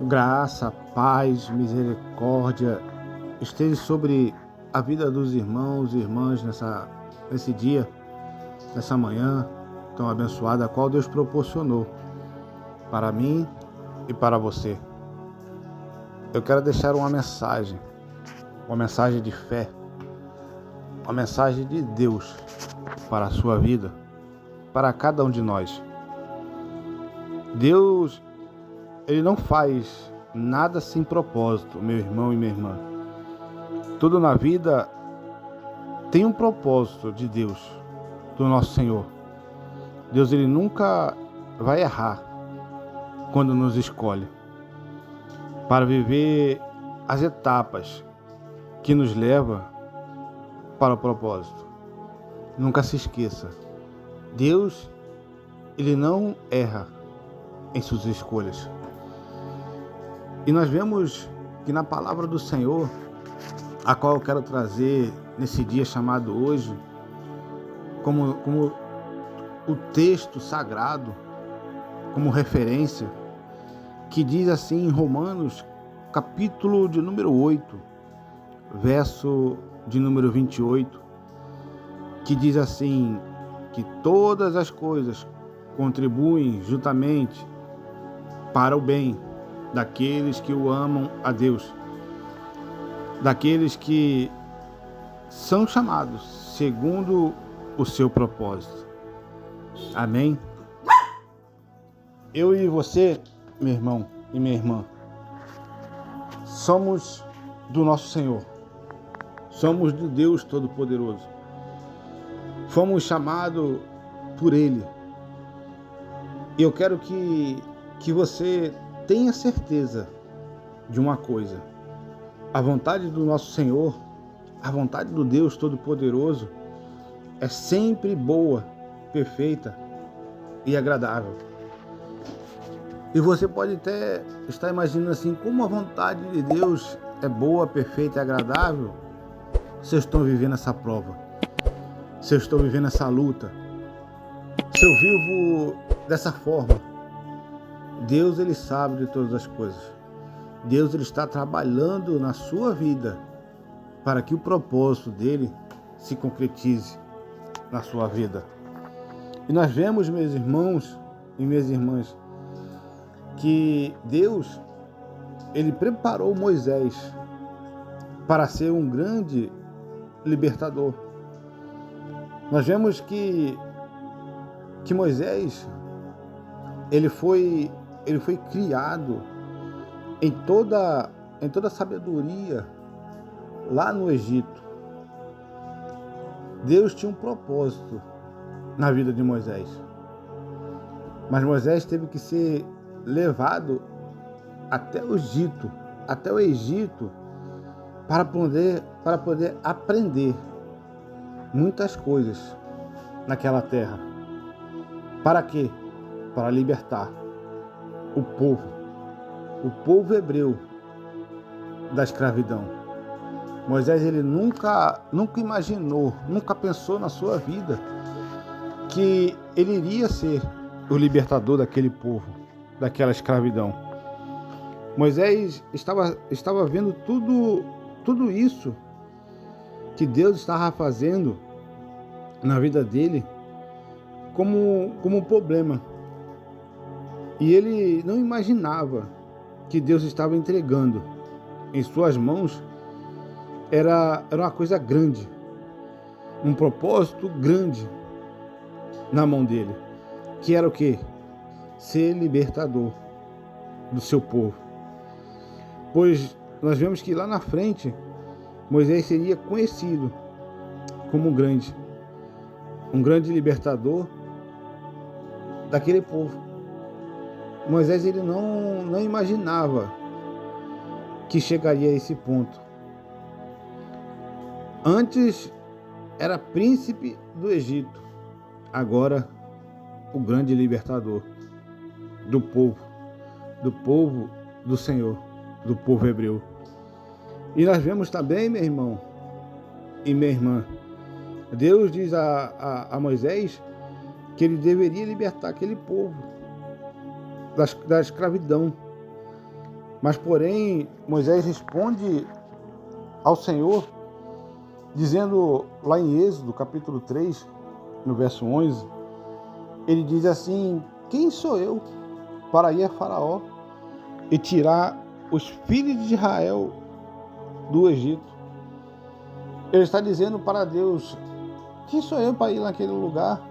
Graça, paz, misericórdia esteja sobre a vida dos irmãos e irmãs nesse dia, nessa manhã tão abençoada, a qual Deus proporcionou para mim e para você. Eu quero deixar uma mensagem de fé, uma mensagem de Deus para a sua vida, para cada um de nós. Deus, Ele não faz nada sem propósito, meu irmão e minha irmã. Tudo na vida tem um propósito de Deus, do nosso Senhor. Deus, Ele nunca vai errar quando nos escolhe para viver as etapas que nos levam para o propósito. Nunca se esqueça, Deus, Ele não erra em suas escolhas. E nós vemos que na palavra do Senhor, a qual eu quero trazer nesse dia chamado hoje, como o texto sagrado, como referência, que diz assim em Romanos, capítulo de número 8, verso de número 28, que diz assim, que todas as coisas contribuem juntamente para o bem daqueles que o amam a Deus, daqueles que são chamados segundo o seu propósito. Amém? Eu e você, meu irmão e minha irmã, somos do nosso Senhor, somos do Deus Todo-Poderoso, fomos chamados por Ele. Eu quero que você tenha certeza de uma coisa: a vontade do nosso Senhor, a vontade do Deus Todo-Poderoso é sempre boa, perfeita e agradável. E você pode até estar imaginando assim, como a vontade de Deus é boa, perfeita e agradável, se eu estou vivendo essa prova, se eu estou vivendo essa luta, se eu vivo dessa forma. Deus, Ele sabe de todas as coisas. Deus, Ele está trabalhando na sua vida para que o propósito dEle se concretize na sua vida. E nós vemos, meus irmãos e minhas irmãs, que Deus, Ele preparou Moisés para ser um grande libertador. Nós vemos que Moisés, ele foi criado em toda a sabedoria lá no Egito. Deus tinha um propósito na vida de Moisés. Mas Moisés teve que ser levado até o Egito, para poder aprender muitas coisas naquela terra. Para quê? Para libertar o povo hebreu da escravidão. Moisés, ele nunca imaginou, nunca pensou na sua vida que ele iria ser o libertador daquele povo, daquela escravidão. Moisés estava vendo tudo isso que Deus estava fazendo na vida dele como um problema. E ele não imaginava que Deus estava entregando em suas mãos era uma coisa grande, um propósito grande na mão dele, que era o quê? Ser libertador do seu povo. Pois nós vemos que lá na frente Moisés seria conhecido como um grande libertador daquele povo. Moisés, ele não imaginava que chegaria a esse ponto. Antes era príncipe do Egito, agora o grande libertador do povo do Senhor, do povo hebreu. E nós vemos também, meu irmão e minha irmã, Deus diz a Moisés que ele deveria libertar aquele povo da escravidão. Mas, porém, Moisés responde ao Senhor, dizendo lá em Êxodo, capítulo 3, no verso 11, ele diz assim: quem sou eu para ir a Faraó e tirar os filhos de Israel do Egito? Ele está dizendo para Deus: quem sou eu para ir naquele lugar?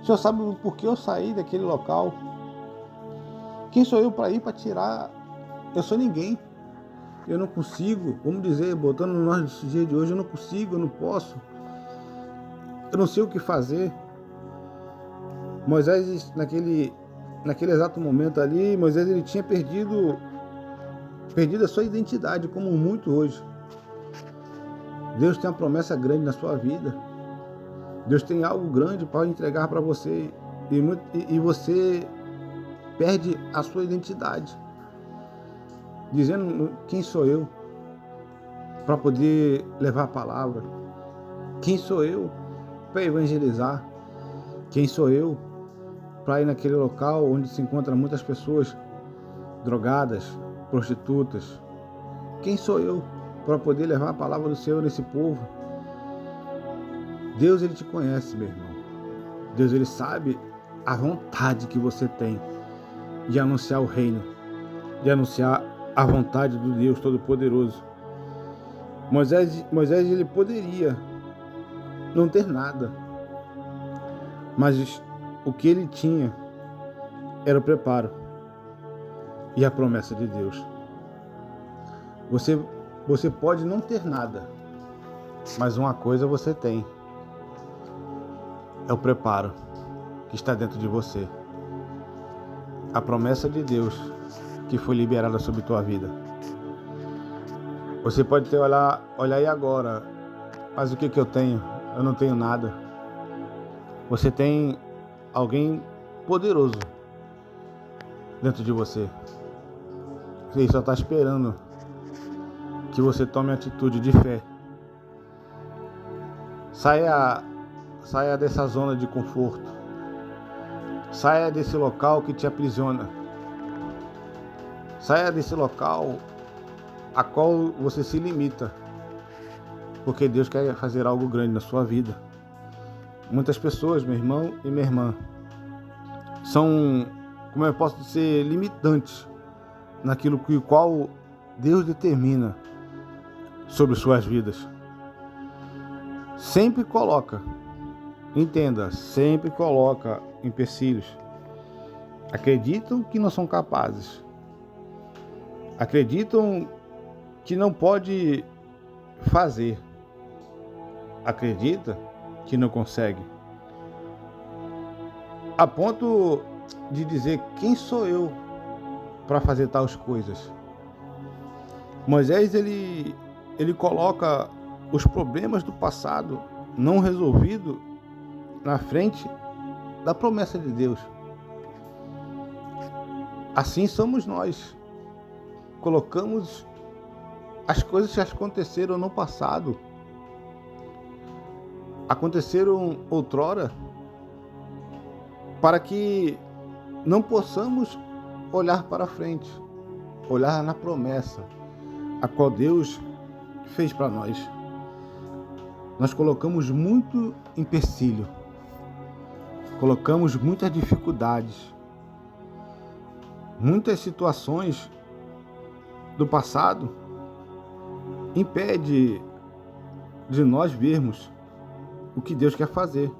O Senhor sabe por que eu saí daquele local? Quem sou eu para ir para tirar? Eu sou ninguém. Eu não consigo, vamos dizer, botando no nosso dia de hoje, eu não consigo, eu não posso. Eu não sei o que fazer. Moisés, naquele exato momento ali, Moisés ele tinha perdido a sua identidade, como muito hoje. Deus tem uma promessa grande na sua vida. Deus tem algo grande para entregar para você. E você perde a sua identidade, dizendo: quem sou eu para poder levar a palavra? Quem sou eu para evangelizar? Quem sou eu para ir naquele local onde se encontram muitas pessoas drogadas, prostitutas? Quem sou eu para poder levar a palavra do Senhor nesse povo? Deus, ele te conhece, meu irmão. Deus, ele sabe a vontade que você tem de anunciar o reino, de anunciar a vontade do Deus Todo-Poderoso. Moisés, ele poderia não ter nada, mas o que ele tinha era o preparo e a promessa de Deus. Você pode não ter nada, mas uma coisa você tem: é o preparo que está dentro de você, a promessa de Deus que foi liberada sobre tua vida. Você pode ter olhar aí agora, mas o que eu tenho? Eu não tenho nada. Você tem alguém poderoso dentro de você. Ele só está esperando que você tome atitude de fé. Saia dessa zona de conforto. Saia desse local que te aprisiona. Saia desse local a qual você se limita. Porque Deus quer fazer algo grande na sua vida. Muitas pessoas, meu irmão e minha irmã, são, como eu posso dizer, limitantes naquilo que qual Deus determina sobre suas vidas. Sempre coloca, entenda, sempre coloca empecilhos. Acreditam que não são capazes. Acreditam que não pode fazer. Acredita que não consegue. A ponto de dizer: quem sou eu para fazer tais coisas? Moisés, ele coloca os problemas do passado não resolvido na frente da promessa de Deus. Assim somos nós. Colocamos as coisas que aconteceram no passado, aconteceram outrora, para que não possamos olhar para frente, olhar na promessa a qual Deus fez para nós. Nós colocamos muito empecilho, colocamos muitas dificuldades, muitas situações do passado impede de nós vermos o que Deus quer fazer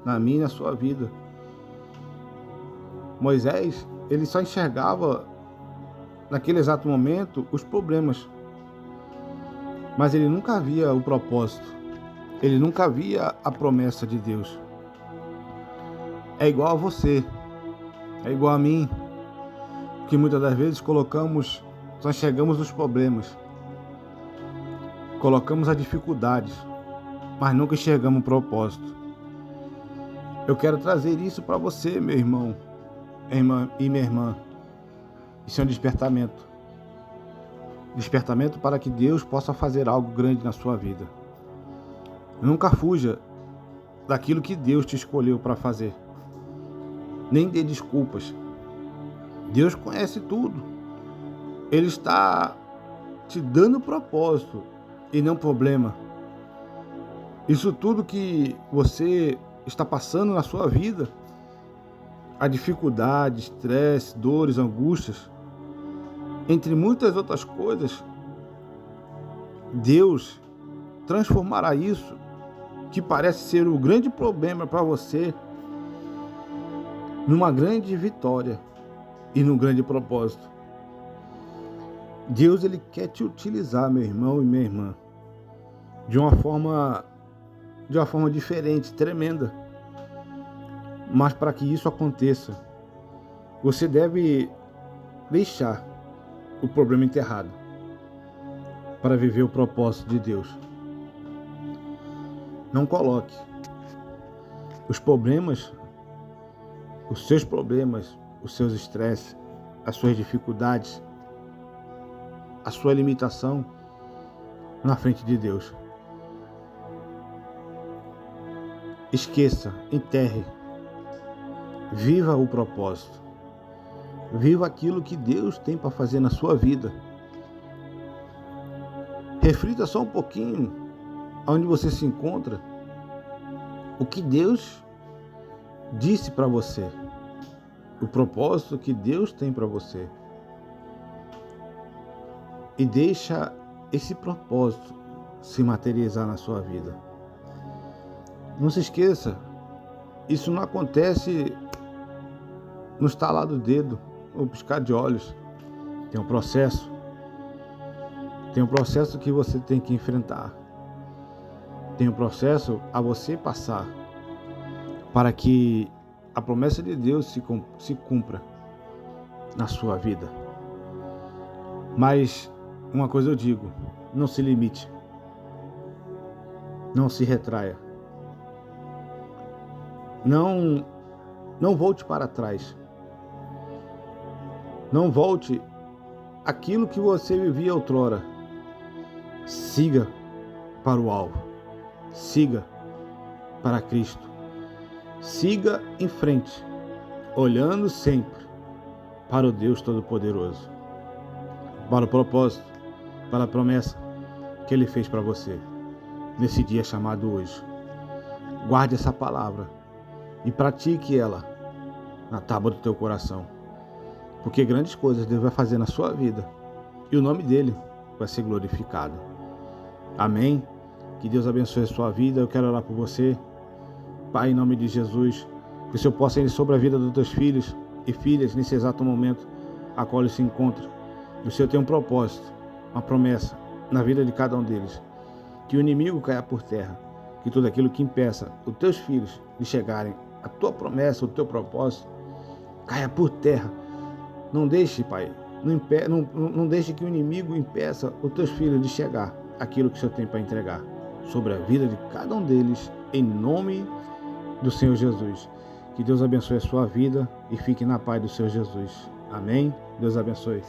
na minha e na sua vida. Moisés, ele só enxergava naquele exato momento os problemas, mas ele nunca via o propósito, ele nunca via a promessa de Deus. É igual a você, é igual a mim, que muitas das vezes só enxergamos os problemas, colocamos as dificuldades, mas nunca enxergamos o propósito. Eu quero trazer isso para você, meu irmão e minha irmã. Isso é um despertamento. Despertamento para que Deus possa fazer algo grande na sua vida. Nunca fuja daquilo que Deus te escolheu para fazer. Nem dê desculpas. Deus conhece tudo. Ele está te dando propósito e não problema. Isso tudo que você está passando na sua vida, a dificuldade, estresse, dores, angústias, entre muitas outras coisas, Deus transformará isso, que parece ser o grande problema para você, numa grande vitória e num grande propósito. Deus, ele quer te utilizar, meu irmão e minha irmã, de uma forma diferente, tremenda. Mas para que isso aconteça, você deve deixar o problema enterrado para viver o propósito de Deus. Não coloque os problemas, os seus estresses, as suas dificuldades, a sua limitação na frente de Deus. Esqueça, enterre, viva o propósito, viva aquilo que Deus tem para fazer na sua vida. Reflita só um pouquinho onde você se encontra, o que Deus disse para você, o propósito que Deus tem para você. E deixa esse propósito se materializar na sua vida. Não se esqueça, isso não acontece no estalar do dedo ou piscar de olhos. Tem um processo que você tem que enfrentar. Tem um processo a você passar para que a promessa de Deus se cumpra na sua vida. Mas uma coisa eu digo, não se limite, não se retraia, não volte para trás, não volte aquilo que você vivia outrora. Siga para o alvo, siga para Cristo, siga em frente, olhando sempre para o Deus Todo-Poderoso, para o propósito, para a promessa que Ele fez para você nesse dia chamado hoje. Guarde essa palavra e pratique ela na tábua do teu coração, porque grandes coisas Deus vai fazer na sua vida e o nome dele vai ser glorificado. Amém? Que Deus abençoe a sua vida. Eu quero orar por você, Pai, em nome de Jesus, que o Senhor possa ir sobre a vida dos teus filhos e filhas nesse exato momento a qual eles se encontram. E o Senhor tem um propósito, uma promessa na vida de cada um deles. Que o inimigo caia por terra, que tudo aquilo que impeça os teus filhos de chegarem à tua promessa, o teu propósito, caia por terra. Não deixe, Pai, não deixe que o inimigo impeça os teus filhos de chegar àquilo que o Senhor tem para entregar sobre a vida de cada um deles, em nome do Senhor Jesus. Que Deus abençoe a sua vida e fique na paz do Senhor Jesus. Amém? Deus abençoe.